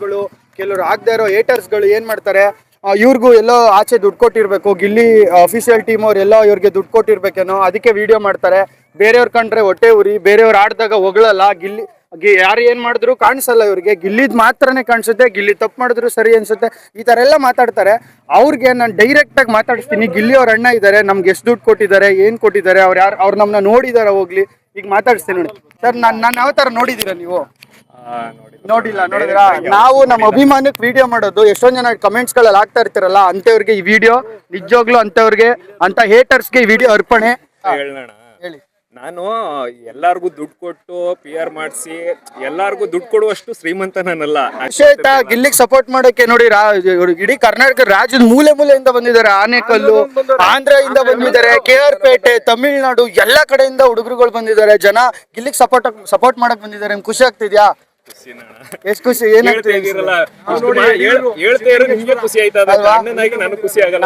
ಗಳು ಕೆಲವರು ಆಗದೆ ಇರೋ ಹೇಟರ್ಸ್ಗಳು ಏನ್ ಮಾಡ್ತಾರೆ, ಇವ್ರಿಗೂ ಎಲ್ಲೋ ಆಚೆ ದುಡ್ಡು ಕೊಟ್ಟಿರ್ಬೇಕು, ಗಿಲ್ಲಿ ಅಫಿಷಿಯಲ್ ಟೀಮ್ ಅವ್ರು ಎಲ್ಲೋ ಇವ್ರಿಗೆ ದುಡ್ಡು ಕೊಟ್ಟಿರ್ಬೇಕೇನೋ, ಅದಕ್ಕೆ ವಿಡಿಯೋ ಮಾಡ್ತಾರೆ. ಬೇರೆಯವ್ರ ಕಂಡ್ರೆ ಹೊಟ್ಟೆ ಉರಿ, ಬೇರೆಯವ್ರು ಆಡ್ದಾಗ ಹೊಗಳಲ್ಲ. ಗಿಲ್ಲಿ ಯಾರು ಏನ್ ಮಾಡಿದ್ರು ಕಾಣಿಸಲ್ಲ ಇವ್ರಿಗೆ, ಗಿಲ್ಲಿದ್ ಮಾತ್ರನೇ ಕಾಣಿಸುತ್ತೆ. ಗಿಲ್ಲಿ ತಪ್ಪು ಮಾಡಿದ್ರು ಸರಿ ಅನ್ಸುತ್ತೆ. ಈ ತರ ಎಲ್ಲ ಮಾತಾಡ್ತಾರೆ. ಅವ್ರಿಗೆ ನಾನು ಡೈರೆಕ್ಟ್ ಆಗಿ ಮಾತಾಡಿಸ್ತೀನಿ. ಗಿಲ್ಲಿ ಅವ್ರ ಅಣ್ಣ ಇದ್ದಾರೆ, ನಮ್ಗೆ ಎಷ್ಟು ದುಡ್ಡು ಕೊಟ್ಟಿದ್ದಾರೆ, ಏನ್ ಕೊಟ್ಟಿದ್ದಾರೆ, ಅವ್ರು ನಮ್ಮನ್ನ ನೋಡಿದಾರ ಹೋಗ್ಲಿ, ಈಗ ಮಾತಾಡಿಸ್ತೀನಿ ನೋಡಿ. ಸರ್ ನಾನು ಯಾವ ತರ ನೋಡಿದೀರಾ ನೀವು? ನೋಡಿಲ್ಲ. ನೋಡಿದ್ರಾ? ನಾವು ನಮ್ಮ ಅಭಿಮಾನಕ್ಕೆ ವಿಡಿಯೋ ಮಾಡೋದು. ಎಷ್ಟೊಂದ್ ಜನ ಕಮೆಂಟ್ಸ್ ಗಳಲ್ಲಿ ಹಾಕ್ತಾ ಇರ್ತಾರಲ್ಲ, ಅಂತವ್ರಿಗೆ ಈ ವಿಡಿಯೋ ನಿಜವಾಗ್ಲೂ ಅಂತವ್ರಿಗೆ, ಅಂತ ಹೇಟರ್ಸ್ಗೆ ಈ ವಿಡಿಯೋ ಅರ್ಪಣೆ. ಹೇಳಿ. ನಾನು ಎಲ್ಲಾರ್ಗು ದುಡ್ಡು ಕೊಟ್ಟು PR ಮಾಡಿಸಿ ಎಲ್ಲಾರ್ಗು ದುಡ್ಡು ಕೊಡುವಷ್ಟು ಶ್ರೀಮಂತ ನಾನಲ್ಲ. ಗಿಲ್ಲಿಗೆ ಸಪೋರ್ಟ್ ಮಾಡೋಕೆ ನೋಡಿ ಇಡೀ ಕರ್ನಾಟಕ ರಾಜ್ಯದ ಮೂಲೆ ಮೂಲೆಯಿಂದ ಬಂದಿದ್ದಾರೆ. ಆನೇಕಲ್ಲು, ಆಂಧ್ರದಿಂದ ಬಂದಿದ್ದಾರೆ, KR ಪೇಟೆ, ತಮಿಳ್ನಾಡು, ಎಲ್ಲ ಕಡೆಯಿಂದ ಹುಡುಗರುಗಳು ಬಂದಿದ್ದಾರೆ. ಜನ ಗಿಲ್ಲಿಗೆ ಸಪೋರ್ಟ್ ಮಾಡಕ್ ಬಂದಿದ್ದಾರೆ. ನಿಮ್ಗೆ ಖುಷಿ ಆಗ್ತಿದ್ಯಾ? ಎಷ್ಟು ಖುಷಿ? ಏನಾಗ್ತಿದೆ? ಹೇಳ್ತಾ ಇರೋ ನಿಮ್ಗೆ ಖುಷಿ ಆಯ್ತದ, ನನಗೆ ಖುಷಿ ಆಗಲ್ಲ.